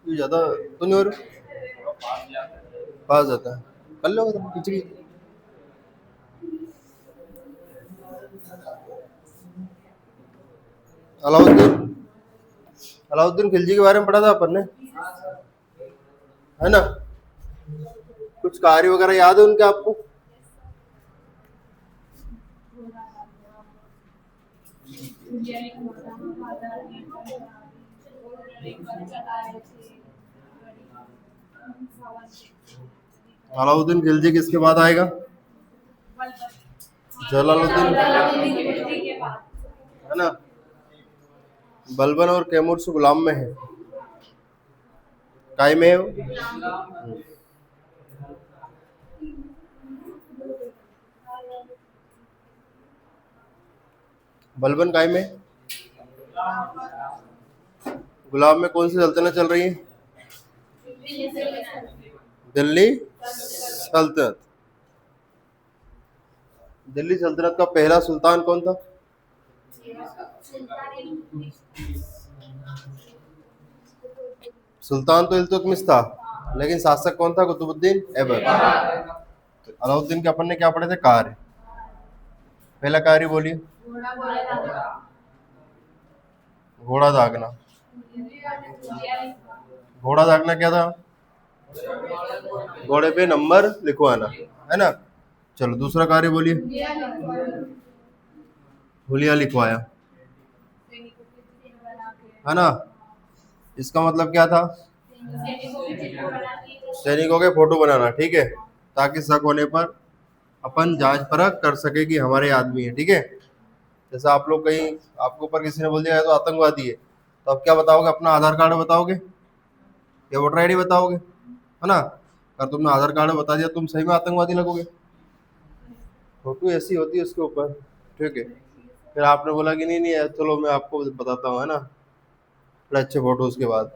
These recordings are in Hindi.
ये ज्यादा तो नहीं हो रहा, पास जाता है। कर लो तो खिचड़ी। अलाउद्दीन अलाउद्दीन खिलजी के बारे में पढ़ा था अपन ने, है ना? कुछ कार्य वगैरह याद है उनके आपको? अलाउद्दीन खिलजी किसके बाद आएगा? जलालुद्दीन, है ना? बलबन और कैमूर से गुलाम में है, काय में है वो? बलबन काय में, गुलाम में कौन सी सल्तनत चल रही है? दिल्ली सल्तनत। दिल्ली सल्तनत का पहला सुल्तान कौन था? सुल्तान तो इल्तुतमिश था, लेकिन शासक कौन था? कुतुबुद्दीन ऐबक। अलाउद्दीन के अपन ने क्या पढ़े थे? कार्य। पहला कार्य बोलिए। घोड़ा दागना। घोड़ा दागना क्या था? घोड़े पे नंबर लिखवाना, है ना? चलो दूसरा कार्य बोलिए। हुलिया लिखवाया, है ना? इसका मतलब क्या था? सैनिकों के फोटो बनाना, ठीक है, ताकि शक होने पर अपन जांच परख कर सके कि हमारे आदमी है, ठीक है? जैसे आप लोग कहीं, आपके ऊपर किसी ने बोल दिया है तो आतंकवादी है, तो आप क्या बताओगे? अपना आधार कार्ड बताओगे या वोटर आईडी बताओगे, है ना? अगर तुमने आधार कार्ड बता दिया, तुम सही में आतंकवादी लगोगे। फोटो ऐसी होती है उसके ऊपर, ठीक है? फिर आपने बोला कि नहीं नहीं चलो मैं आपको बताता हूँ, है ना? फिर अच्छे फोटो उसके बाद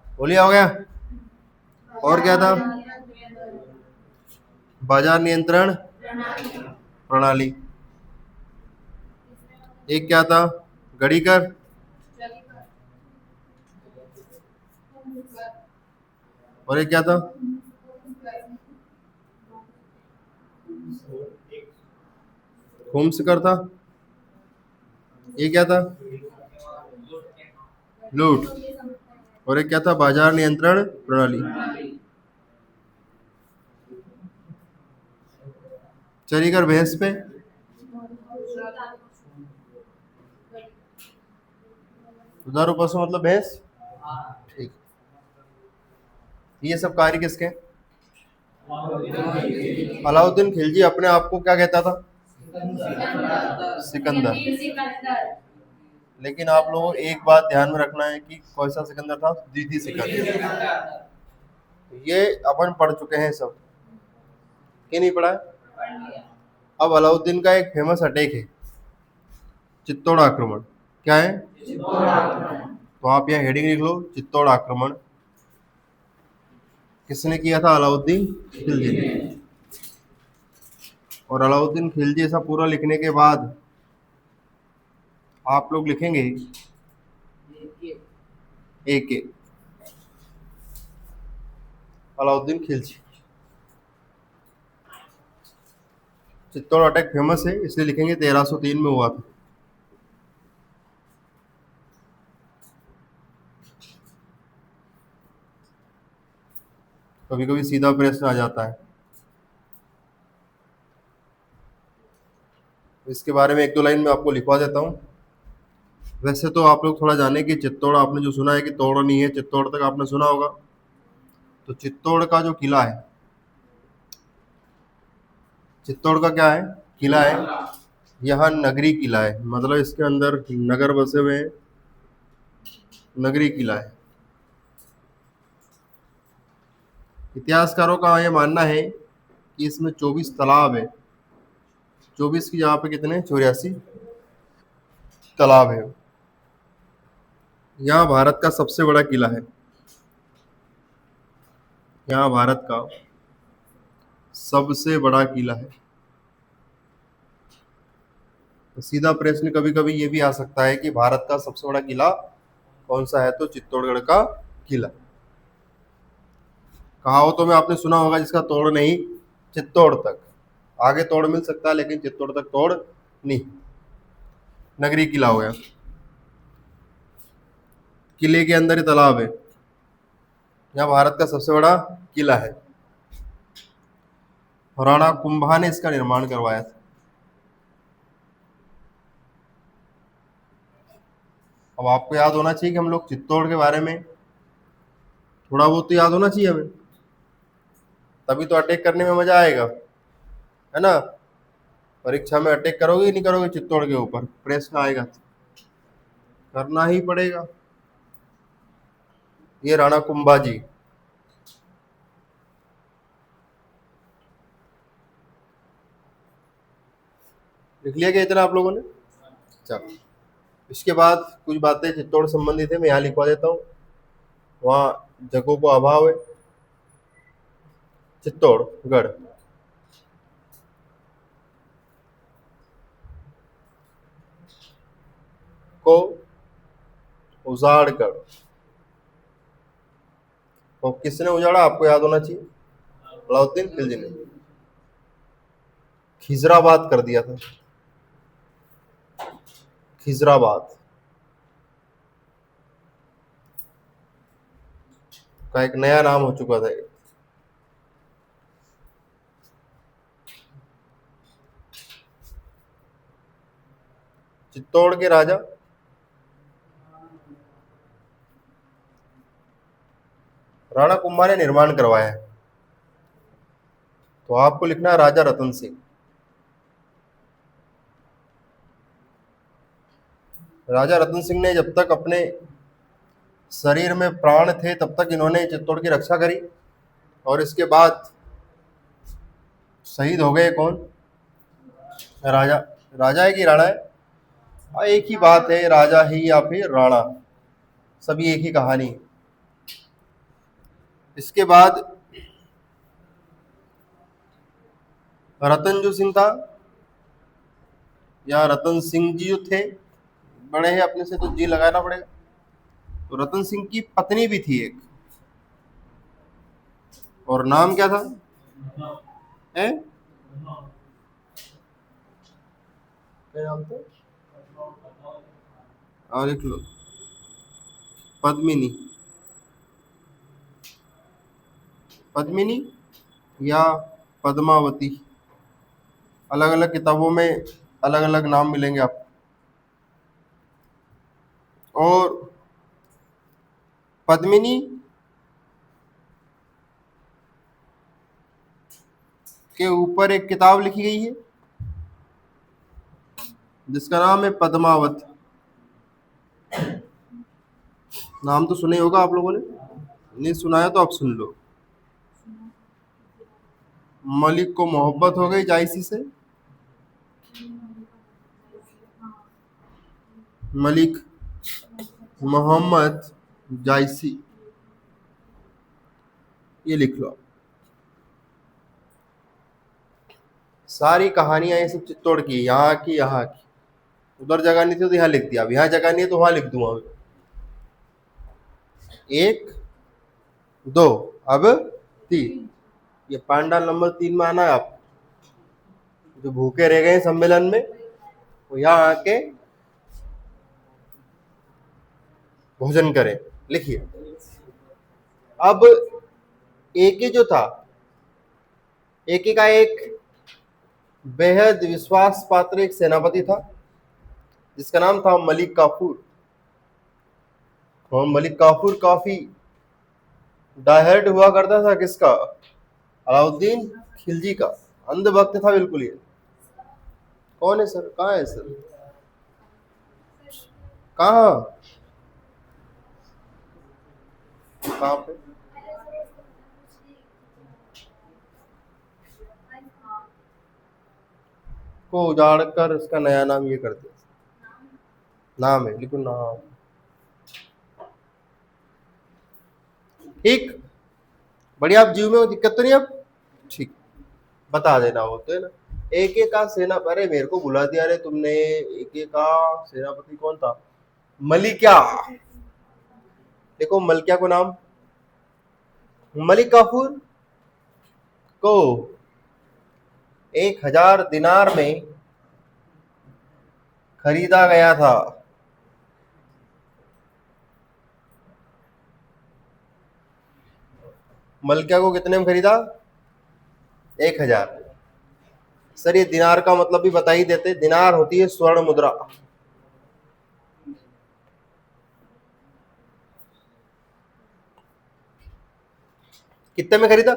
बोलिए, हो गया? और क्या था? बाजार नियंत्रण प्रणाली। एक क्या था? गणिकर। और एक क्या था? होमस्कर था। ये क्या था? लूट। और एक क्या था? बाजार नियंत्रण प्रणाली। चली कर भैंस पे। दुधारू पशु मतलब भैंस, ठीक। ये सब कार्य किसके हैं? अलाउद्दीन खिलजी अपने आप को क्या कहता था? सिकंदर। लेकिन आप लोगों को एक बात ध्यान में रखना है कि कौन सा सिकंदर था? द्वितीय सिकंदर। ये अपन पढ़ चुके हैं सब, कि नहीं पढ़ा है? अब अलाउद्दीन का एक फेमस अटैक है, चित्तौड़ आक्रमण। क्या है? तो आप यहाँ हेडिंग लिख लो, चित्तौड़ आक्रमण। किसने किया था? अलाउद्दीन खिलजी ने। और अलाउद्दीन खिलजी ऐसा पूरा लिखने के बाद आप लोग लिखेंगे एक एक अलाउद्दीन खिलजी। चित्तौड़ अटैक फेमस है, इसलिए लिखेंगे 1303 में हुआ था। कभी कभी सीधा प्रश्न आ जाता है, इसके बारे में एक दो लाइन में आपको लिखवा देता हूँ। वैसे तो आप लोग थोड़ा जाने कि चित्तौड़, आपने जो सुना है कि तोड़ नहीं है, चित्तौड़ तक आपने सुना होगा। तो चित्तौड़ का जो किला है, चित्तौड़ का क्या है? किला है। यहाँ नगरी किला है, मतलब इसके अंदर नगर बसे हुए हैं, नगरी किला है। इतिहासकारों का यह मानना है कि इसमें 24 तालाब है। 24 की जगह पे कितने? 84 तालाब है। यहाँ भारत का सबसे बड़ा किला है, यहाँ भारत का सबसे बड़ा किला है। तो सीधा प्रश्न कभी कभी ये भी आ सकता है कि भारत का सबसे बड़ा किला कौन सा है? तो चित्तौड़गढ़ का किला। कहावतों में आपने सुना होगा, जिसका तोड़ नहीं चित्तौड़ तक। आगे तोड़ मिल सकता है लेकिन चित्तौड़ तक तोड़ नहीं। नगरी किला हो गया, किले के अंदर ही तालाब है। यह भारत का सबसे बड़ा किला है। राणा कुंभा ने इसका निर्माण करवाया था। अब आपको याद होना चाहिए कि हम लोग चित्तौड़ के बारे में थोड़ा बहुत तो याद होना चाहिए हमें, तभी तो अटैक करने में मजा आएगा, है ना। परीक्षा में अटैक करोगे नहीं करोगे चित्तौड़ के ऊपर, प्रश्न आएगा तो करना ही पड़ेगा। ये राणा कुंभा जी। लिख लिया क्या इतना आप लोगों ने? चलो, इसके बाद कुछ बातें चित्तौड़ संबंधित है, मैं यहाँ लिखवा देता हूँ। वहाँ जगहों को अभाव है। चित्तौड़गढ़ को उजाड़ कर, तो किसने उजाड़ा आपको याद होना चाहिए? अलाउद्दीन खिलजी ने। खिजराबाद कर दिया था, खिजराबाद का एक नया नाम हो चुका था। चित्तौड़ के राजा राणा कुंभा ने निर्माण करवाया है, तो आपको लिखना है राजा रतन सिंह। राजा रतन सिंह ने जब तक अपने शरीर में प्राण थे तब तक इन्होंने चित्तौड़ की रक्षा करी, और इसके बाद शहीद हो गए। कौन? राजा। राजा है कि राणा है? एक ही बात है, राजा ही या फिर राणा, सभी एक ही कहानी। इसके बाद रतन जो सिंह था, या रतन सिंह जी जो थे, बड़े हैं अपने से तो जी लगाना पड़ेगा। तो रतन सिंह की पत्नी भी थी एक, और नाम क्या था? है क्या नाम था? और लिख लो, पद्मिनी। पद्मिनी या पद्मावती, अलग अलग किताबों में अलग अलग नाम मिलेंगे आपको। और पद्मिनी के ऊपर एक किताब लिखी गई है जिसका नाम है पद्मावत। नाम तो सुने होगा आप लोगों ने, नहीं सुनाया तो आप सुन लो। मलिक को मोहब्बत हो गई जायसी से, मलिक मोहम्मद जायसी, ये लिख लो। सारी कहानियां ये सब चित्तौड़ की, यहाँ की, यहाँ की। उधर जगह नहीं थी तो यहाँ लिख दिया, अब यहाँ जगह नहीं है तो वहां लिख दूंगा। 1 2 अब 3, ये पांडाल नंबर 3 में आना है। आप जो भूखे रह गए सम्मेलन में, वो यहाँ आके भोजन करें। लिखिए। अब एके जो था, एके का एक बेहद विश्वास पात्र एक सेनापति था जिसका नाम था मलिक काफूर। और मलिक काफूर काफी डायहर्ट हुआ करता था किसका? अलाउद्दीन खिलजी का। अंधभक्त था बिल्कुल ये। कौन है सर? कहाँ है सर? कहाँ कहाँ पे? को उजाड़ कर इसका नया नाम ये करते। नाम है, लिखो नाम। ठीक, बढ़िया। आप जीव में दिक्कत तो नहीं अब? ठीक, बता देना हो तो, है ना। एके का सेना, अरे मेरे को बुला दिया रे तुमने। एके का सेनापति कौन था? मलिक्या। देखो मलकिया को नाम मलिक काफूर को 1000 दिनार में खरीदा गया था। मलिका को कितने में खरीदा? 1000। सर ये दिनार का मतलब भी बता ही देते। दिनार होती है स्वर्ण मुद्रा। कितने में खरीदा?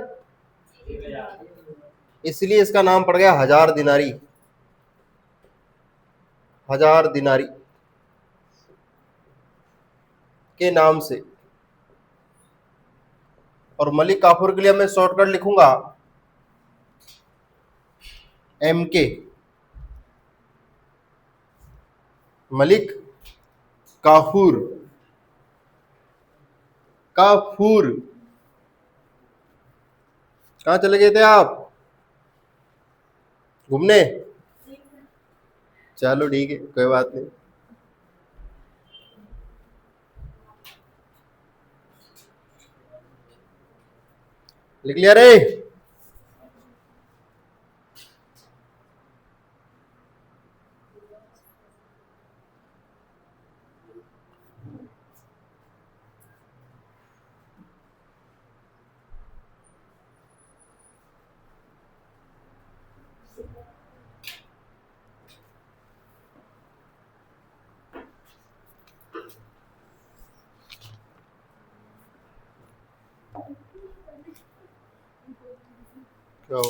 इसलिए इसका नाम पड़ गया 1000 दिनारी। 1000 दिनारी के नाम से। और मलिक काफूर के लिए मैं शॉर्टकट लिखूंगा MK। मलिक काफूर। काफूर कहाँ चले गए थे आप? घूमने? चलो ठीक है, कोई बात नहीं। लिख लिया रे? क्या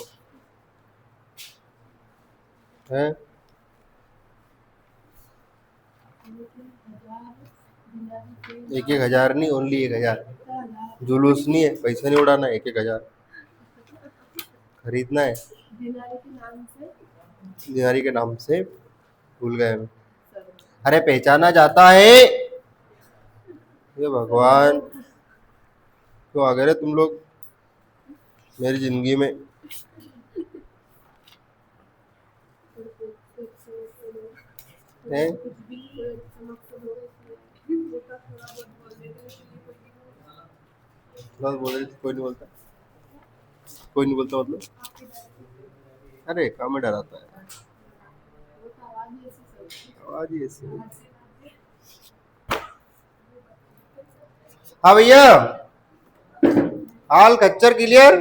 है? एक 1000 नहीं, ओनली 1000। जुलूस नहीं है, पैसा नहीं उड़ाना। 1000 खरीदना है। दिनारी के नाम से भूल गए मैं। अरे पहचाना जाता है। ये भगवान, क्यों आ गए रे तुम लोग मेरी जिंदगी में? हैं? बस बोल रहे थे, कोई नहीं बोलता। कोई नहीं बोलता मतलब? अरे काम में डराता है। आवाज ही ऐसी है। हाँ भैया, हाल खच्चर क्लियर?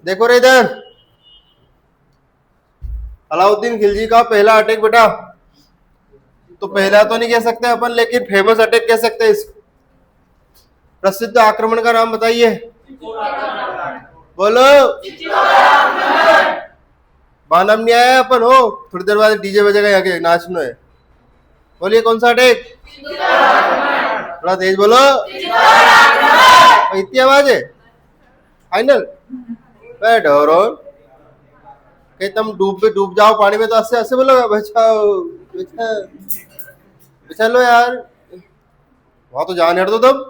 देखो रे इधर, अलाउद्दीन खिलजी का पहला अटैक बेटा। तो पहला तो नहीं कह सकते अपन, लेकिन फेमस अटैक कह सकते हैं इसको। प्रसिद्ध आक्रमण का नाम बताइए। बोलो। बानम नहीं आया अपन हो, थोड़ी देर बाद डीजे बजेगा यहाँ के, नाचनो है। बोलिए कौन सा अटैक? थोड़ा तेज बोलो। इतनी आवाज है? फाइनल? डरो कि तुम डूब जाओ पानी में तो ऐसे ऐसे बोलोगे बचाओ बचा लो यार, वहां तो जान हट दो तुम।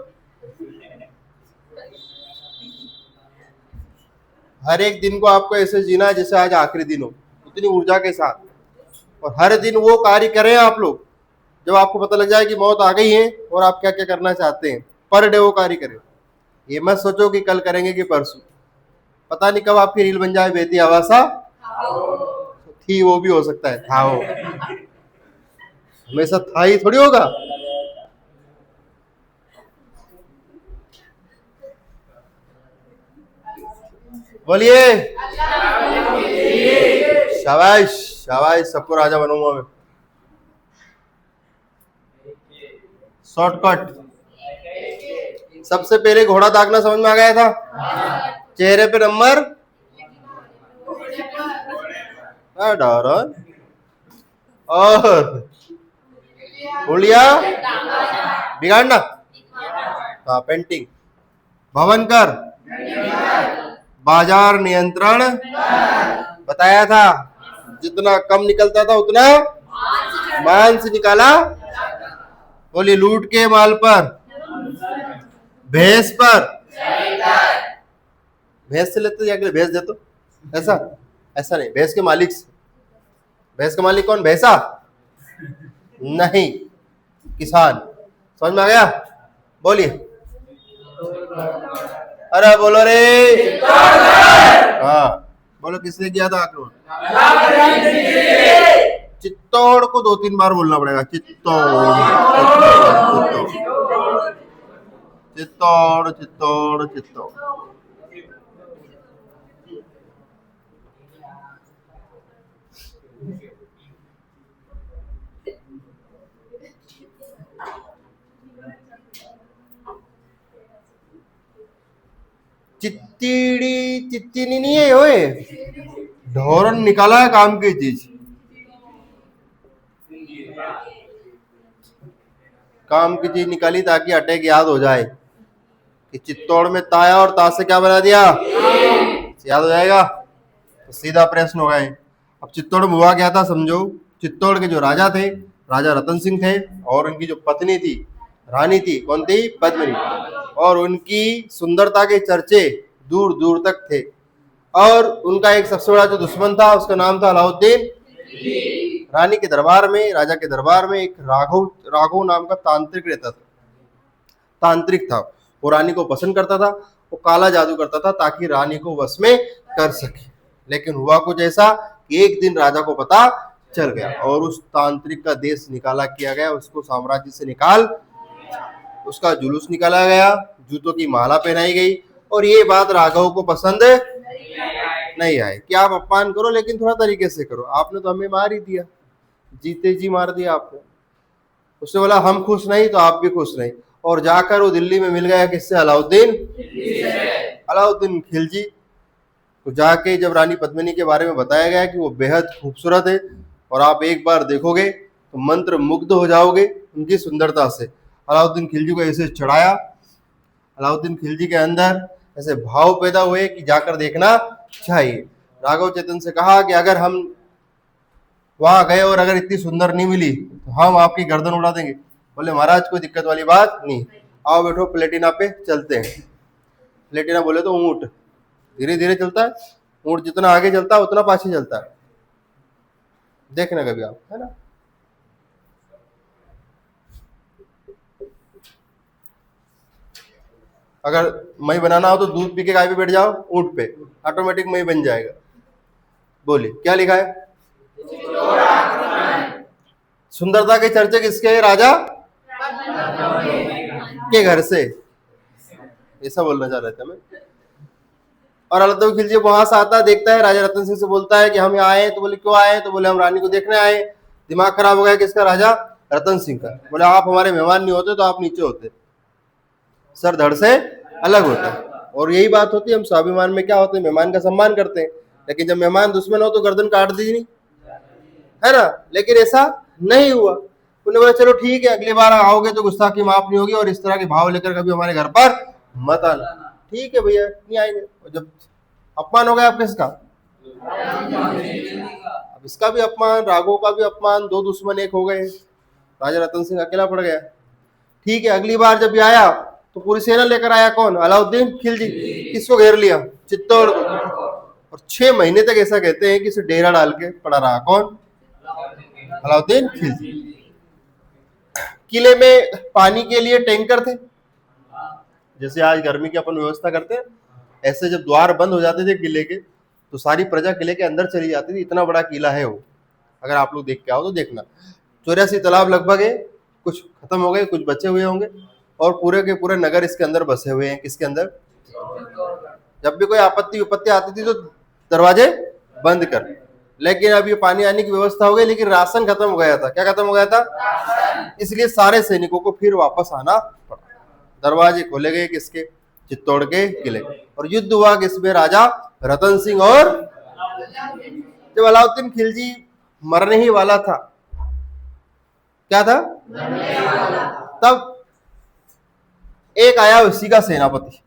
हर एक दिन को आपको ऐसे जीना है जैसे आज आखिरी दिन हो, उतनी ऊर्जा के साथ। और हर दिन वो कार्य करें आप लोग जब आपको पता लग जाए कि मौत आ गई है और आप क्या क्या करना चाहते हैं। पर डे वो कार्य करें। ये मत सोचो कि कल करेंगे कि परसों। पता नहीं कब आपकी रील बन जाए बेती आवासा थी, वो भी हो सकता है। था वो हमेशा था ही थोड़ी होगा। बोलिए शाबाश शाबाश, सबको राजा बनूंगा मैं। शॉर्टकट। सबसे पहले घोड़ा दागना समझ में आ गया था? चेहरे पे नंबर डर और उलिया बिगाड़ना। हाँ पेंटिंग। भवन कर, बाजार नियंत्रण बताया था। जितना कम निकलता था उतना मांस निकाला। बोलिए लूट के माल पर, भैंस पर, भैंस से लेते जाके भैंस दे तो ऐसा ऐसा नहीं, भैंस के मालिक से। भैंस का मालिक कौन? भैंसा नहीं, किसान। समझ में आ गया? बोलिए अरे बोलो रे। हाँ बोलो, किसने किया था आक्रमण? चित्तौड़ को 2-3 बार बोलना पड़ेगा। चित्तौड़ चित्तौड़ चित्तौड़ चित्तौड़। चित्तीड़ी चित्तीनी नहीं है ओए, ढोरन निकाला है काम की चीज। काम की चीज निकाली ताकि अटैक याद हो जाए कि चित्तौड़ में ताया और ता से क्या बना दिया, याद हो जाएगा। तो सीधा प्रश्न हो गए। अब चित्तौड़ में हुआ क्या था समझो। चित्तौड़ के जो राजा थे, राजा रतन सिंह थे, और उनकी जो पत्नी थी, रानी थी, कौन थी? पद्मिनी। और उनकी सुंदरता के चर्चे दूर दूर तक थे। और उनका एक सबसे बड़ा जो दुश्मन था, उसका नाम था अलाउद्दीन। रानी के दरबार में, राजा के दरबार में एक राघव नाम का तांत्रिक रहता था। तांत्रिक था, वो रानी को पसंद करता था, वो काला जादू करता था ताकि रानी को वश में कर सके। लेकिन हुआ कुछ ऐसा कि एक दिन राजा को पता चल गया और उस तांत्रिक का देश निकाला किया गया, उसको साम्राज्य से निकाल, उसका जुलूस निकाला गया, जूतों की माला पहनाई गई। और ये बात राघव को पसंद नहीं आए कि आप अपमान करो लेकिन थोड़ा तरीके से करो, आपने तो हमें मार ही दिया, जीते जी मार दिया आपने। उसने बोला हम खुश नहीं तो आप भी खुश नहीं, और जाकर वो दिल्ली में मिल गया किससे? अलाउद्दीन खिलजी को। जाके जब रानी पद्मिनी के बारे में बताया गया कि वो बेहद खूबसूरत है और आप एक बार देखोगे तो मंत्र मुग्ध हो जाओगे उनकी सुंदरता से। अलाउद्दीन खिलजी को ऐसे चढ़ाया, अलाउद्दीन खिलजी के अंदर ऐसे भाव पैदा हुए कि जाकर देखना चाहिए। राघव चेतन से कहा कि अगर हम वहां गए और अगर इतनी सुंदर नहीं मिली तो हम आपकी गर्दन उड़ा देंगे। बोले महाराज कोई दिक्कत वाली बात नहीं, आओ बैठो प्लेटिना पे चलते हैं। प्लेटिना बोले तो ऊंट धीरे धीरे चलता है, ऊंट जितना आगे चलता है उतना पाछे चलता है, देखना कभी आप, है ना। अगर मई बनाना हो तो दूध पी के गाय पे बैठ जाओ ऊंट पे, ऑटोमेटिक मई बन जाएगा। बोलिए क्या लिखा है? सुंदरता के चर्चे किसके? राजा के घर से, ऐसा बोलना चाह रहे थे मैं। और अलाउद्दीन खिलजी वहां से आता है, देखता है, राजा रतन सिंह से बोलता है कि हम यहाँ आए। तो बोले क्यों आए? तो बोले हम रानी को देखने आए। दिमाग खराब हो गया किसका? राजा रतन सिंह का। बोले आप हमारे मेहमान नहीं होते तो आप नीचे होते, सर धड़ से अलग होता है। और यही बात होती है, हम स्वाभिमान में क्या होते हैं, मेहमान का सम्मान करते हैं, लेकिन जब मेहमान दुश्मन हो तो गर्दन काट दी नहीं, है ना। लेकिन ऐसा नहीं हुआ। उन्होंने बोला चलो ठीक है, अगली बार आओगे तो गुस्ताखी माफ नहीं होगी और इस तरह के भाव लेकर कभी हमारे घर पर मत आना। ठीक है भैया, नहीं आएंगे। और जब अपमान हो गया आप किसका? अब इसका भी अपमान, राघव का भी अपमान, दो दुश्मन एक हो गए, राजा रतन सिंह अकेला पड़ गया। ठीक है, अगली बार जब भी आया तो पूरी सेना लेकर आया। कौन? अलाउद्दीन खिलजी। किसको घेर लिया? चित्तौड़ को। और 6 महीने तक ऐसा कहते हैं कि इसे डेरा डाल के पड़ा रहा। कौन? अलाउद्दीन खिलजी। किले में पानी के लिए टैंकर थे, जैसे आज गर्मी की अपन व्यवस्था करते हैं, ऐसे जब द्वार बंद हो जाते थे किले के तो सारी प्रजा किले के अंदर चली जाती थी। इतना बड़ा किला है वो, अगर आप लोग देख के आओ तो देखना। 84 तालाब लगभग है, कुछ खत्म हो गए, कुछ बचे हुए होंगे, और पूरे के पूरे नगर इसके अंदर बसे हुए हैं। किसके अंदर? जब भी कोई आपत्ति विपत्ति आती थी तो दरवाजे बंद कर। लेकिन अब ये पानी आने की व्यवस्था हो गई, लेकिन राशन खत्म हो गया था। क्या खत्म हो गया था? इसलिए सारे सैनिकों को फिर वापस आना पड़ा। दरवाजे खोले गए किसके? चित्तौड़ के किले। और युद्ध हुआ किसमें? राजा रतन सिंह और। जब अलाउद्दीन खिलजी मरने ही वाला था, क्या था? तब एक आया उसी का सेनापति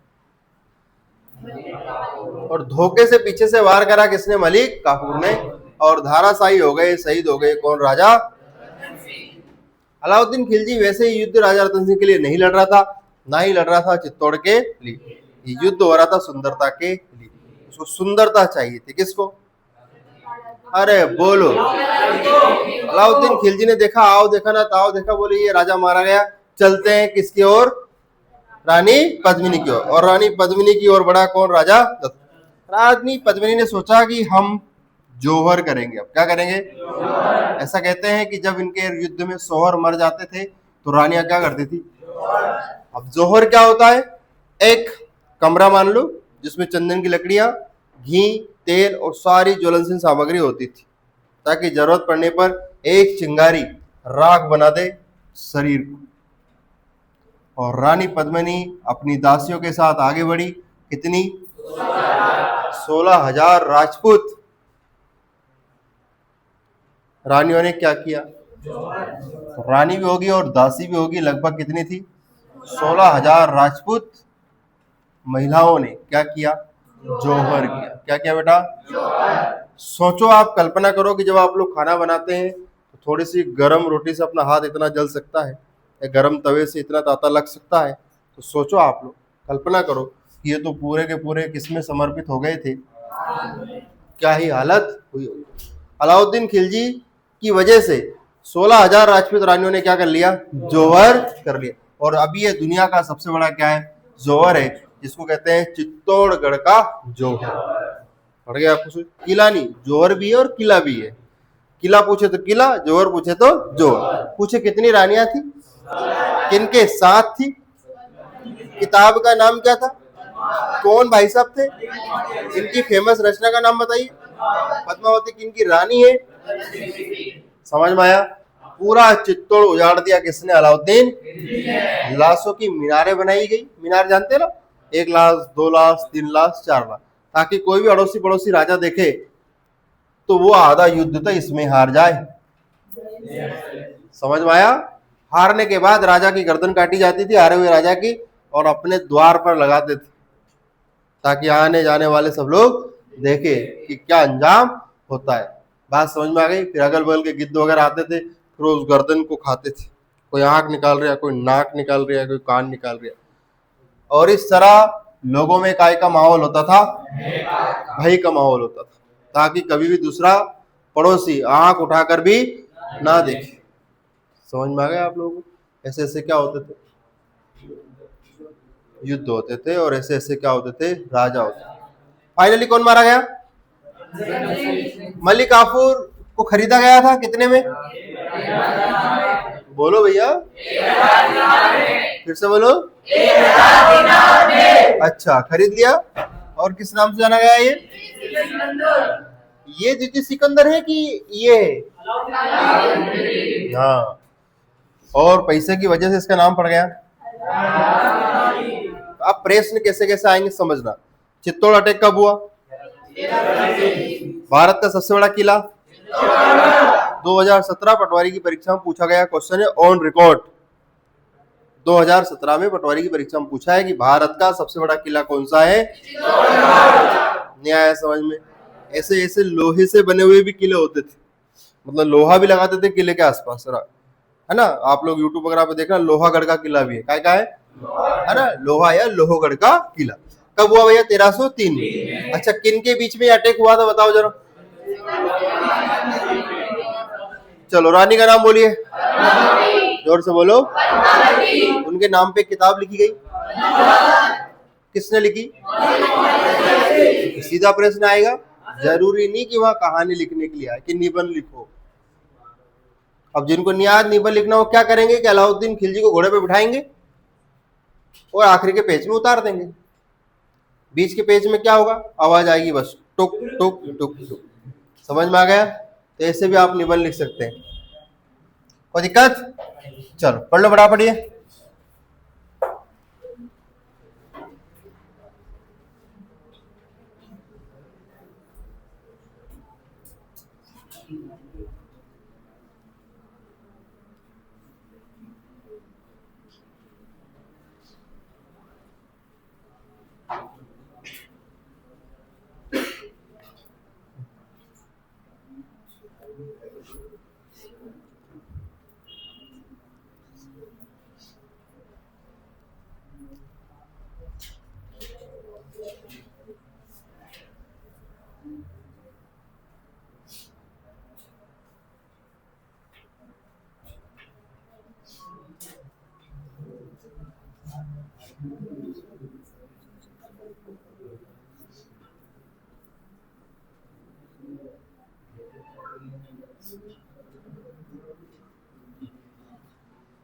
और धोखे से पीछे से वार करा। किसने? मलिक काफूर ने। और धाराशाही हो गए, शहीद हो गए। कौन? राजा अलाउद्दीन खिलजी। वैसे ही युद्ध राजा रतन सिंह के लिए नहीं लड़ रहा था, ना ही लड़ रहा था चित्तौड़ के लिए। ये युद्ध हो रहा था सुंदरता के लिए। उसको सुंदरता चाहिए थी। किसको? अरे बोलो। अलाउद्दीन खिलजी ने देखा, आओ देखा ना ताओ देखा, बोले ये राजा मारा गया, चलते हैं किसकी ओर? रानी पद्मिनी की ओर, और रानी पद्मिनी की ओर बढ़ा कौन? राजा दत्त। रानी पद्मिनी ने सोचा कि हम जौहर करेंगे। अब क्या करेंगे? ऐसा कहते हैं कि जब इनके युद्ध में सोहर मर जाते थे तो रानियां क्या करती थी? अब जौहर क्या होता है? एक कमरा मान लो जिसमें चंदन की लकड़ियां, घी, तेल और सारी ज्वलनशील सामग्री होती थी, ताकि जरूरत पड़ने पर एक चिंगारी राख बना दे शरीर को। और रानी पद्मिनी अपनी दासियों के साथ आगे बढ़ी। कितनी? 16,000 राजपूत रानियों ने क्या किया? तो रानी भी होगी और दासी भी होगी, लगभग कितनी थी? 16,000 राजपूत महिलाओं ने क्या किया? जौहर किया। क्या किया बेटा? सोचो, आप कल्पना करो कि जब आप लोग खाना बनाते हैं तो थोड़ी सी गर्म रोटी से अपना हाथ इतना जल सकता है, या गर्म तवे से इतना ताता लग सकता है। तो सोचो, आप लोग कल्पना करो कि ये तो पूरे के पूरे किसमें समर्पित हो गए थे, क्या ही हालत हुई होगी। अलाउद्दीन खिलजी की वजह से 16,000 राजपूत रानियों ने क्या कर लिया? जौहर कर लिया। और अभी ये दुनिया का सबसे बड़ा क्या है? जौहर है, जिसको कहते हैं चित्तौड़गढ़ का जौहर। पढ़ गया आपको? किला नहीं, जौहर भी है और किला भी है। किला पूछे तो किला, जौहर पूछे तो जौहर। पूछे कितनी रानियां थी, किनके साथ थी, किताब का नाम क्या था, कौन भाई साहब थे, इनकी फेमस रचना का नाम बताइए। पद्मावती किनकी रानी है? समझ में आया? पूरा चित्तौड़ उजाड़ दिया किसने? अलाउद्दीन। लाशों की मीनारें बनाई गई। मीनार जानते हैं ना? 1 लाश, 2 लाश, 3 लाश, 4 लाश, ताकि कोई भी अड़ोसी पड़ोसी राजा देखे तो वो आधा युद्ध तो इसमें हार जाए। समझ में आया? हारने के बाद राजा की गर्दन काटी जाती थी, हारे हुए राजा की, और अपने द्वार पर लगाते थे, ताकि आने जाने वाले सब लोग देखे कि क्या अंजाम होता है। बात समझ में आ गई? फिर अगल बगल के गिद्ध वगैरह आते थे, फिर उस गर्दन को खाते थे। कोई आंख निकाल रहा है, कोई नाक निकाल रहा है, कोई कान निकाल रहा है। और इस तरह लोगों में काय का माहौल होता था? भय का माहौल होता था, ताकि कभी भी दूसरा पड़ोसी आंख उठाकर भी ना देखे। समझ में आ गया आप लोगों को? ऐसे ऐसे क्या होते थे? युद्ध होते थे, और ऐसे ऐसे क्या होते थे? राजा होते थे। फाइनली कौन मारा गया? मलिक काफूर को खरीदा गया था कितने में? बोलो भैया, फिर से बोलो। अच्छा, खरीद लिया। और किस नाम से जाना गया ये द्वितीय सिकंदर है कि ये है? हाँ, और पैसे की वजह से इसका नाम पड़ गया। अब प्रश्न कैसे कैसे आएंगे समझना। चित्तौड़ अटैक कब हुआ? भारत का सबसे बड़ा किला? 2017 पटवारी की परीक्षा में पूछा गया क्वेश्चन है, ऑन रिकॉर्ड। 2017 में पटवारी की परीक्षा में पूछा है कि भारत का सबसे बड़ा किला कौन सा है? नहीं आया समझ में? ऐसे ऐसे लोहे से बने हुए भी किले होते थे, मतलब लोहा भी लगाते थे किले के आसपास, है ना? आप लोग यूट्यूब वगैरह पे देखना, लोहागढ़ का किला भी है। काय का है ना? लोहा या लोहगढ़ का किला। कब हुआ भैया? 1303 में। अच्छा, किन के बीच में अटैक हुआ था बताओ जरा? चलो, रानी का नाम बोलिए, जोर से बोलो। उनके नाम पे किताब लिखी गई, किसने लिखी? सीधा प्रश्न आएगा, जरूरी नहीं कि वहां कहानी लिखने के लिए आए कि निबंध लिखो। अब जिनको नियाद निबंध लिखना हो क्या करेंगे कि अलाउद्दीन खिलजी को घोड़े पे बिठाएंगे और आखिरी के पेज में उतार देंगे। बीच के पेज में क्या होगा? आवाज आएगी बस, टुक टुक टुक टुक। समझ में आ गया? तो ऐसे भी आप निबंध लिख सकते हैं, कोई दिक्कत? चलो पढ़ लो, बड़ा पढ़िए।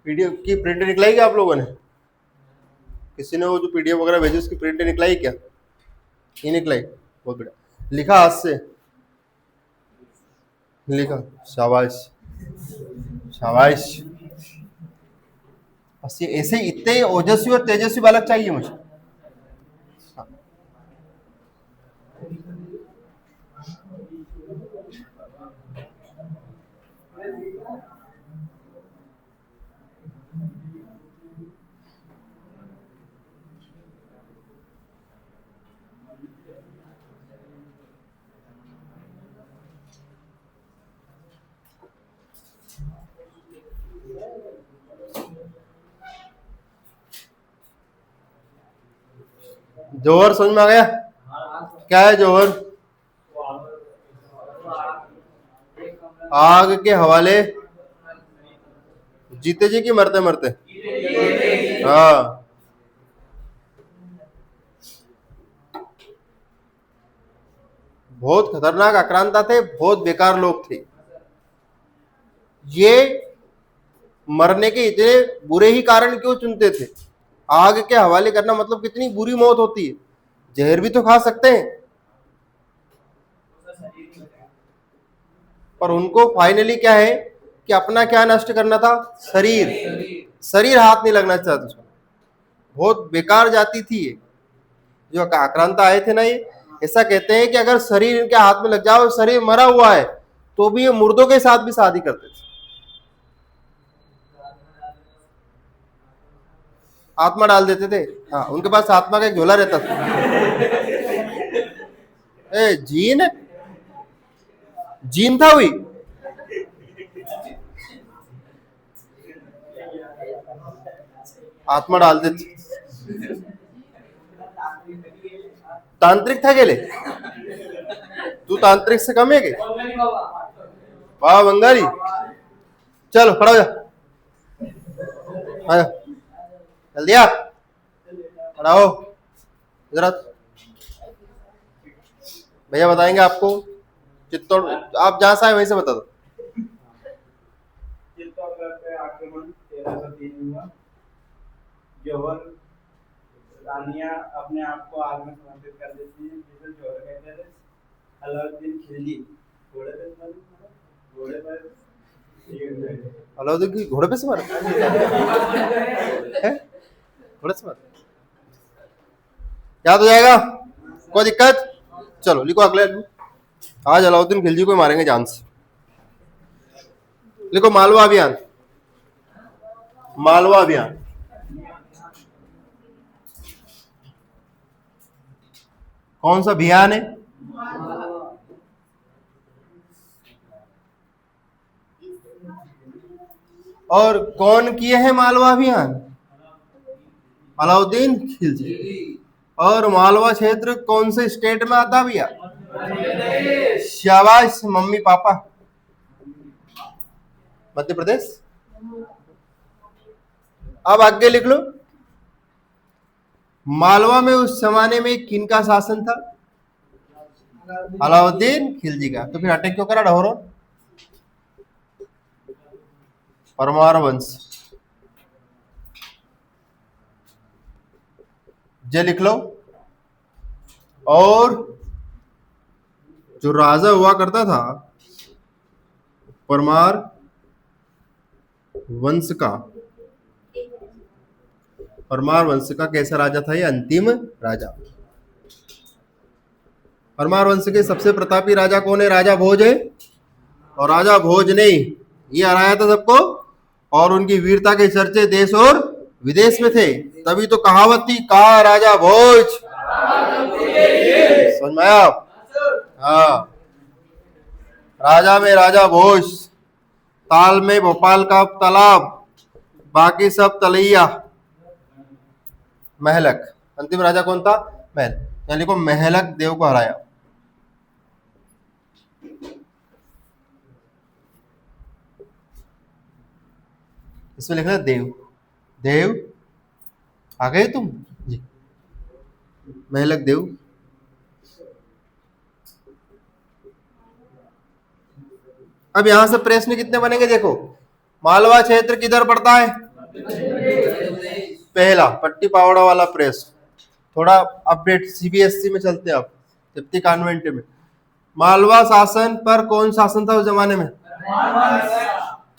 पीडीएफ की प्रिंट निकलाई क्या आप लोगों ने? किसी ने वो जो पीडीएफ वगैरह भेजी उसकी प्रिंट निकलाई क्या? नहीं निकलाई? बहुत बढ़िया। लिखा हाथ से? लिखा? शाबाश शाबाश। बस ये ऐसे इतने ओजस्वी और तेजस्वी बालक चाहिए मुझे। जौहर समझ में आ गया? क्या है जौहर? आग के हवाले जीते जी कि मरते मरते? हाँ। बहुत खतरनाक आक्रांता थे, बहुत बेकार लोग थे ये। मरने के इतने बुरे ही कारण क्यों चुनते थे? आग के हवाले करना मतलब कितनी बुरी मौत होती है। जहर भी तो खा सकते हैं, पर उनको फाइनली क्या है कि अपना क्या नष्ट करना था? शरीर। शरीर हाथ नहीं लगना चाहता उसको। बहुत बेकार जाति थी ये जो आक्रांता आए थे ना। ये ऐसा कहते हैं कि अगर शरीर इनके हाथ में लग जाओ, शरीर मरा हुआ है, तो भी ये मुर्दों के साथ भी शादी करते थे। आत्मा डाल देते थे। हाँ, उनके पास आत्मा का एक झोला रहता था। ए जीन, जीन था हुई। आत्मा डाल देते। तांत्रिक था गेले? तू तांत्रिक से कम है के? वाह बंगाली। चलो खड़ा हो जा, आजा जल्दी आ, खड़ा हो इधर। भैया बताएंगे आपको चित्तौड़, आप जहां से आए वहीं से बता दो। चित्तौड़गढ़ पे आक्रमण 1303 हुआ। जौहर रानियां अपने आप को आग में समर्पित कर देती हैं, जिसे जौहर कहते थे। अलाउद्दीन खिलजी घोड़े पर अलाउद्दीन की घोड़े पे सवार है? घोड़े सवार याद हो जाएगा? कोई दिक्कत? चलो लिखो अगले। आज अलाउद्दीन खिलजी को मारेंगे जान से। लिखो मालवा अभियान। मालवा अभियान कौन सा अभियान है? और कौन किए हैं मालवा अभियान? अलाउद्दीन खिलजी। और मालवा क्षेत्र कौन से स्टेट में आता भैया? शाबाश मम्मी पापा, मध्य प्रदेश। अब आगे लिख लो, मालवा में उस जमाने में किनका शासन था? अलाउद्दीन खिलजी का। तो फिर अटैक क्यों करा ढोरो? परमार वंश। जे लिख लो। और जो राजा हुआ करता था परमार वंश का, परमार वंश का कैसा राजा था? ये अंतिम राजा। परमार वंश के सबसे प्रतापी राजा कौन है? राजा भोज है। और राजा भोज ने ये हराया था सबको, और उनकी वीरता के चर्चे देश और विदेश में थे। तभी तो कहावत थी, कहा राजा भोज। समझ में आया आप? हाँ, राजा में राजा भोज, ताल में भोपाल का तालाब, बाकी सब तलैया। महलक। अंतिम राजा कौन था? महल। यानी को महलक देव को हराया। इसमें लिखना देव, देव आ गए तुम जी। मेहलक देव, अब यहां से प्रश्न कितने बनेंगे देखो। मालवा क्षेत्र किधर पड़ता है? पहला पट्टी पावड़ा वाला प्रश्न। थोड़ा अपडेट सीबीएसई में चलते हैं आप, जबकि कॉन्वेंट में। मालवा शासन पर कौन शासन था उस जमाने में?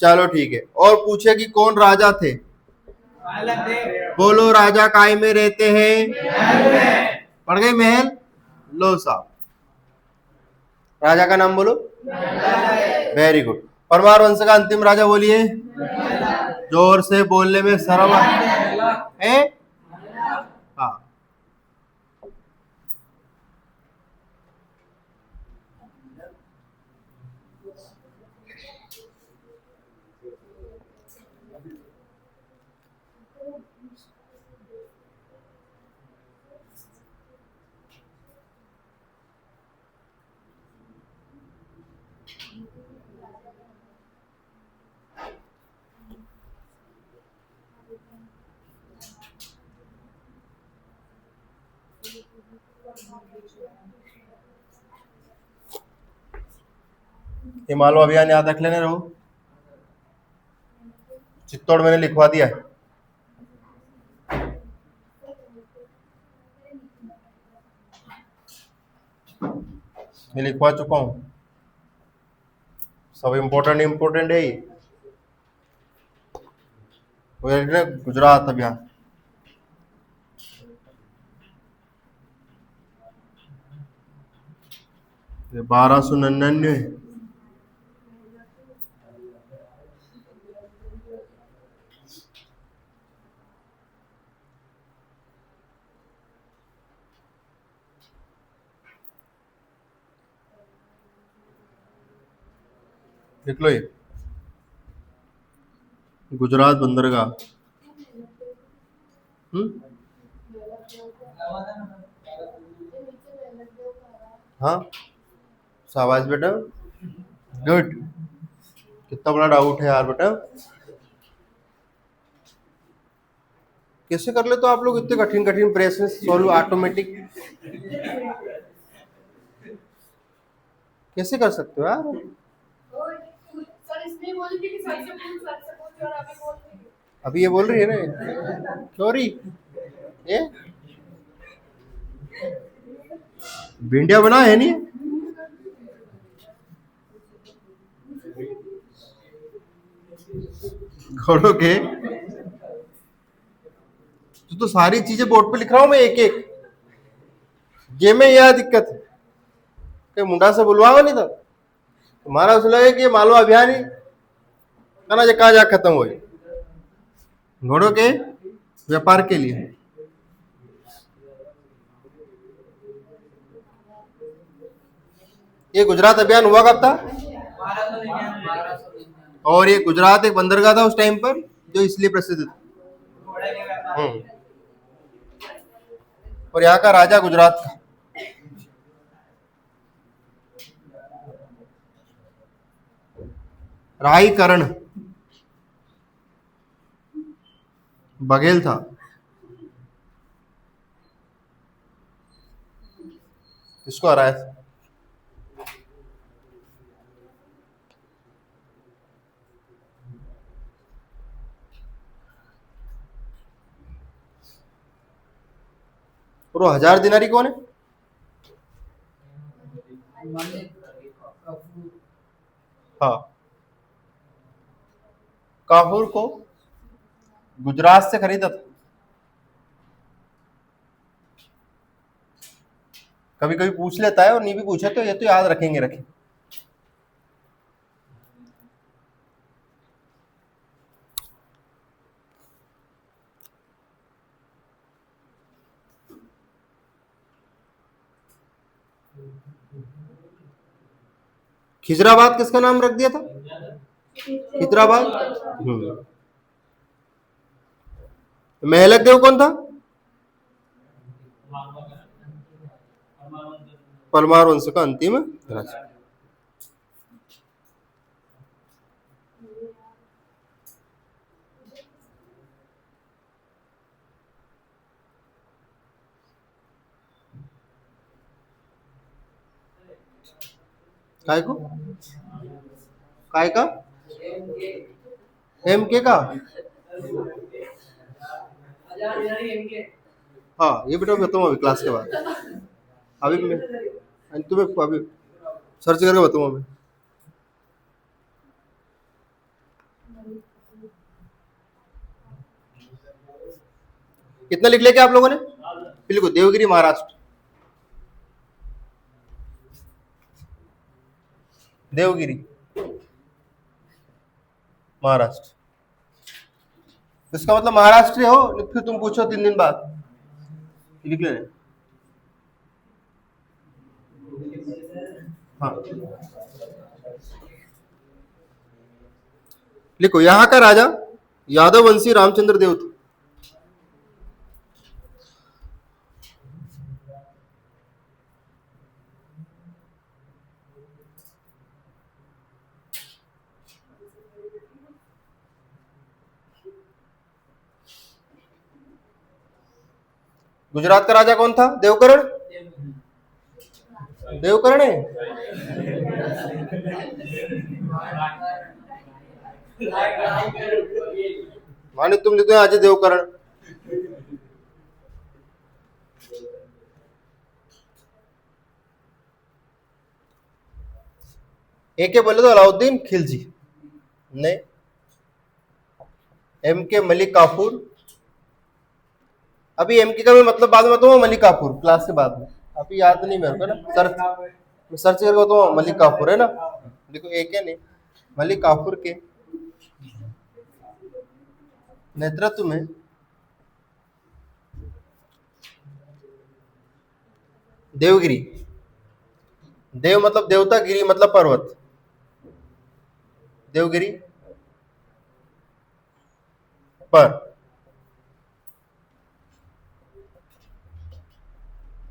चलो ठीक है। और पूछे कि कौन राजा थे? बोलो, राजा काय में रहते हैं? पढ़ गए महल। लो साहब, राजा का नाम बोलो। Very good. परमार वंश का अंतिम राजा बोलिए। जोर से बोलने में शर्म है। हाँ, ये मालवा अभियान याद रख लेने रहो। चित्तौड़ मैंने लिखवा दिया है। मैं लिखवा चुका हूं, सब इम्पोर्टेंट इम्पोर्टेंट है ये। गुजरात अभियान, ये 1299। लिख लो ये, गुजरात बंदरगाह। हाँ, शाबाश बेटा, गुड। कितना बड़ा डाउट है यार बेटा। कैसे कर ले तो आप लोग इतने कठिन कठिन प्रश्न सॉल्व ऑटोमेटिक? कैसे कर सकते हो यार? सर इसने बोली थी कि सर से पूछ और अभी बोल रही है। अभी ये बोल रही है ना, सॉरी। ये भिंडिया बना है नहीं? घोड़ों के तो सारी चीजें बोर्ड पे लिख रहा हूं मैं एक एक। ये में यह दिक्कत है कि मुंडा से बुलवाओ नहीं था तुम्हारा उस लगे कि मालवा अभियान ही कहना कहा जा खत्म हो घोड़ों के व्यापार के लिए। ये गुजरात अभियान हुआ कब था? और ये गुजरात एक बंदरगाह था उस टाइम पर जो इसलिए प्रसिद्ध था। और यहाँ का राजा गुजरात का। राईकरण बघेल था। इसको हराया था। और वो 1000 दिनारी कौन है? हाँ, काफूर को गुजरात से खरीदा था। कभी कभी पूछ लेता है और नहीं भी पूछा तो ये तो याद रखेंगे रखें। खिजराबाद किसका नाम रख दिया था? खिजराबाद। मेहलक देव कौन था? परमार वंश का अंतिम राजा। काय को काय का MK का हाँ ये बेटा बताऊँ अभी क्लास के बाद अभी मैं तुम्हें अभी सर्च करके बताऊँ अभी कितना लिख लिया क्या आप लोगों ने बिल्कुल देवगिरी महाराष्ट्र देवगिरी महाराष्ट्र इसका मतलब महाराष्ट्र हो फिर तुम पूछो 3 दिन बाद लिख ले हाँ लिखो यहाँ का राजा यादव वंशी रामचंद्र देव थे गुजरात का राजा कौन था देवकरण देवकरण है माने तुम लिखो आज देवकरण एक बोले तो अलाउद्दीन खिलजी नहीं MK मलिक काफूर अभी MK का भी मतलब बाद में बताऊँ मलिक काफूर क्लास के बाद में अभी याद नहीं मेरे को ना सर्च करके बताऊँ मलिक काफूर है ना देखो एक है नहीं मलिक काफूर के नेतृत्व में देवगिरी देव मतलब देवता गिरी मतलब पर्वत देवगिरी पर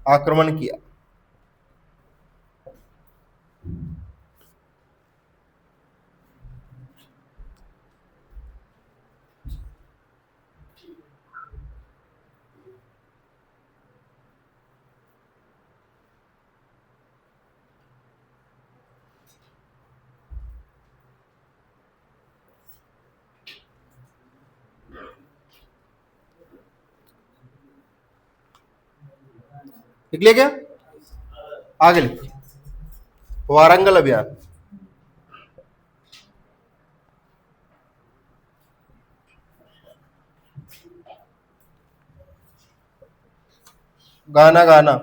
आक्रमण किया लिख लिया क्या आगे लिखो वारंगल अभियान गाना गाना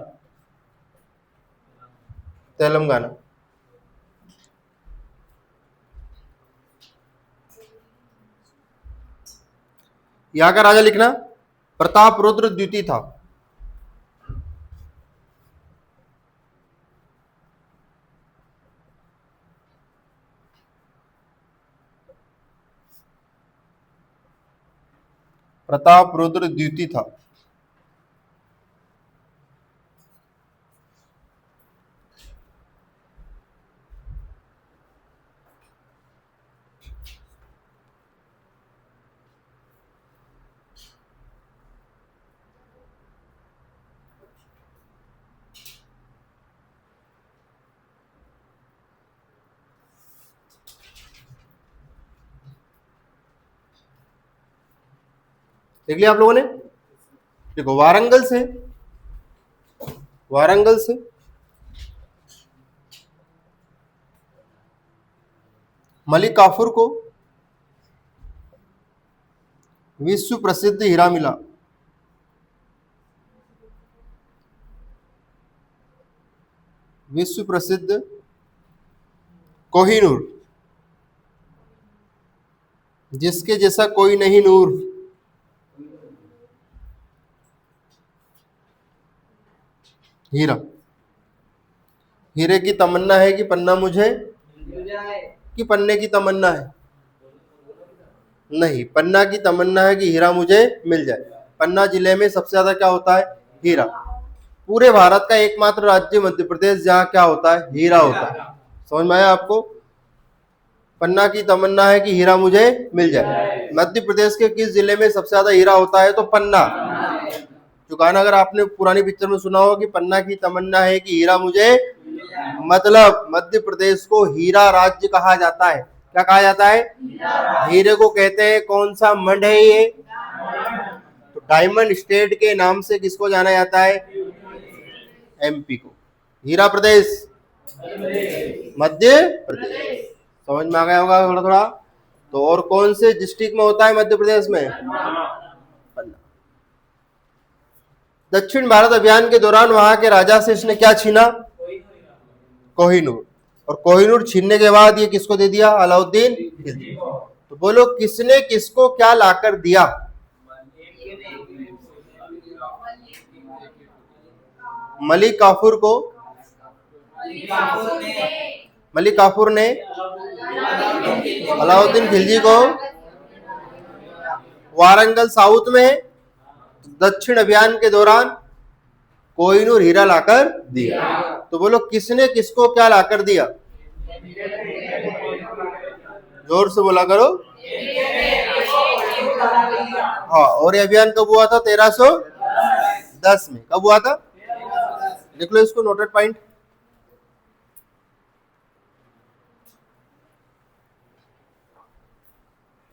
तेलंगाना यहां का राजा लिखना प्रताप रुद्र द्वितीय था प्रताप रुद्र द्वितीय था देख लिया आप लोगों ने देखो वारंगल से मलिक काफूर को विश्व प्रसिद्ध हीरा मिला विश्व प्रसिद्ध कोहिनूर जिसके जैसा कोई नहीं नूर हीरा हीरे की तमन्ना है कि पन्ना मुझे कि पन्ने की तमन्ना है नहीं पन्ना की तमन्ना है कि हीरा मुझे मिल जाए पन्ना जिले में सबसे ज्यादा क्या होता है हीरा पूरे भारत का एकमात्र राज्य मध्य प्रदेश जहाँ क्या होता है हीरा होता है समझ में आया आपको पन्ना की तमन्ना है कि हीरा मुझे मिल जाए मध्य प्रदेश के किस जिले में सबसे ज्यादा हीरा होता है तो पन्ना जो गाना अगर आपने पुरानी पिक्चर में सुना हो कि पन्ना की तमन्ना है कि हीरा मुझे मतलब मध्य प्रदेश को हीरा राज्य कहा जाता है। क्या कहा जाता है? हीरे को कहते हैं। कौन सा मंड है ये? तो डायमंड स्टेट के नाम से किसको जाना जाता है? एमपी को। हीरा प्रदेश मध्य प्रदेश। समझ में आ गया होगा थोड़ा थोड़ा। तो और कौन से डिस्ट्रिक्ट में होता है मध्य प्रदेश में? पन्ना। दक्षिण भारत अभियान के दौरान वहां के राजा से इसने क्या छीना? कोहिनूर। और कोहिनूर छीनने के बाद ये किसको दे दिया? अलाउद्दीन खिलजी। तो बोलो किसने किसको क्या लाकर दिया? मलिक काफूर को, मलिक काफूर ने अलाउद्दीन खिलजी को वारंगल साउथ में दक्षिण अभियान के दौरान कोहिनूर हीरा लाकर दिया। तो बोलो किसने किसको क्या लाकर दिया? जोर से बोला करो। हाँ, और ये अभियान कब हुआ था? 1310 में। कब हुआ था? लिख लो इसको, नोटेड पॉइंट।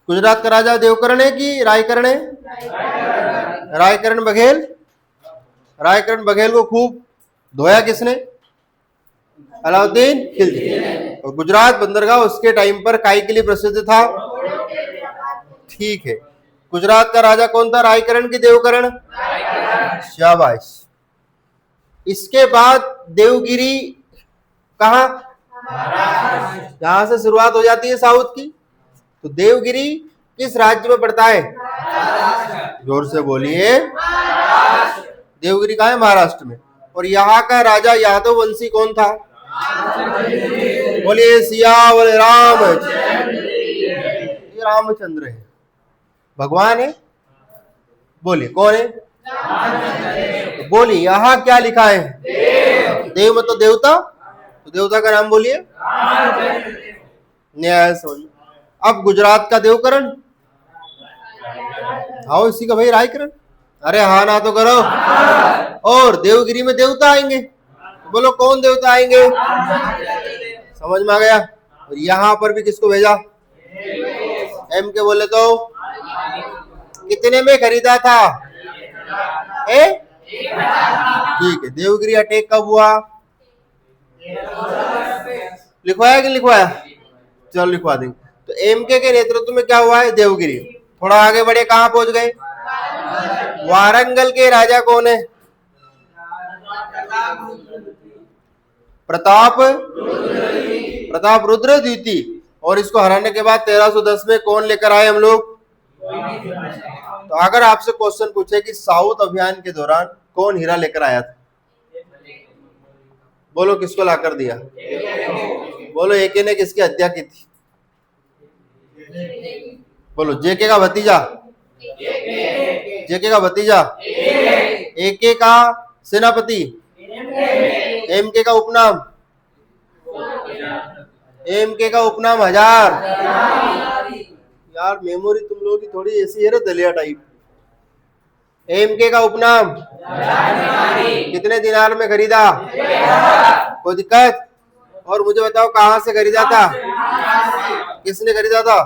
गुजरात का राजा देवकरण है कि रायकरण है? रायकरण बघेल। रायकरण बघेल को खूब धोया किसने? अलाउद्दीन खिलजी। और गुजरात बंदरगाह उसके टाइम पर काई के लिए प्रसिद्ध था? ठीक है। गुजरात का राजा कौन था? रायकरण की देवकरण? शाबाश। इसके बाद देवगिरी कहा? यहां से शुरुआत हो जाती है साउथ की। तो देवगिरी किस राज्य में पड़ता है? जोर से बोलिए। देवगिरी कहाँ है? महाराष्ट्र में। और यहाँ का राजा यादव वंशी कौन था? बोलिए सियावर रामचंद्र। ये रामचंद्र है, भगवान है। बोलिए कौन है? तो बोलिए यहाँ क्या लिखा है? देव मतलब देवता। तो देवता का नाम बोलिए। न्याय समझ। अब गुजरात का देवकरण, आओ इसी का भाई रायकरण। अरे हाँ ना तो करो। और देवगिरी में देवता आएंगे। तो बोलो कौन देवता आएंगे? समझ में आ गया। और यहाँ पर भी किसको भेजा? एम के बोले तो कितने में खरीदा था? ठीक है। देवगिरी अटैक कब हुआ? लिखवाया कि लिखवाया? चलो लिखवा देंगे। तो एमके के नेतृत्व में क्या हुआ है? देवगिरी। थोड़ा आगे बढ़े, कहां पहुंच गए? वारंगल के राजा कौन है? प्रताप रुद्र द्वितीय। और इसको हराने के बाद 1310 में कौन लेकर आए हम लोग? तो अगर आपसे क्वेश्चन पूछे कि साउथ अभियान के दौरान कौन हीरा लेकर आया था, बोलो किसको लाकर दिया? बोलो एके ने किसकी हत्या की थी? बोलो जेके का भतीजा। जेके का भतीजा। एके का सेनापति। एमके का उपनाम? एमके का उपनाम हजार। यार मेमोरी तुम लोगों की थोड़ी ऐसी है ना, दलिया टाइप। एमके का उपनाम? कितने दिनार में खरीदा? कोई दिक्कत? और मुझे बताओ कहां से खरीदा था? किसने खरीदा था?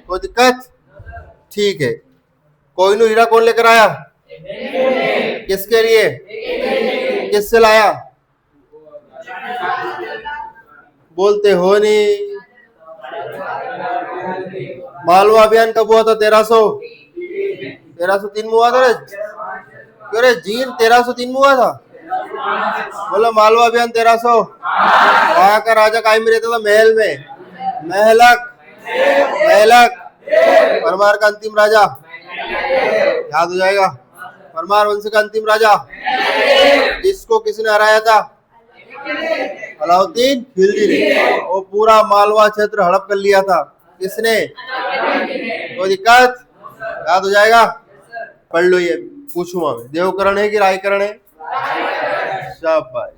कोई दिक्कत? ठीक है। कोहिनूर हीरा कौन लेकर आया? किसके लिए? किससे लाया? बोलते हो नहीं। मालवा अभियान कब हुआ था? 1303 में हुआ था रे। क्यों रे जीन 1303 में हुआ था? बोलो मालवा अभियान 1300। वहां का राजा कायम में रहता था महल में। महलक। महलक परमार का अंतिम राजा। याद हो जाएगा। परमार वंश का अंतिम राजा जिसको किसने हराया था? अलाउद्दीन खिलजी ने। वो पूरा मालवा क्षेत्र हड़प कर लिया था। किसने? कोई दिक्कत? याद हो जाएगा। पढ़ लो ये। पूछूंगा मैं, देवकरण है कि रायकरण है? शाबाश।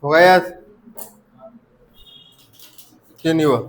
होगा यार, क्यों नहीं हुआ?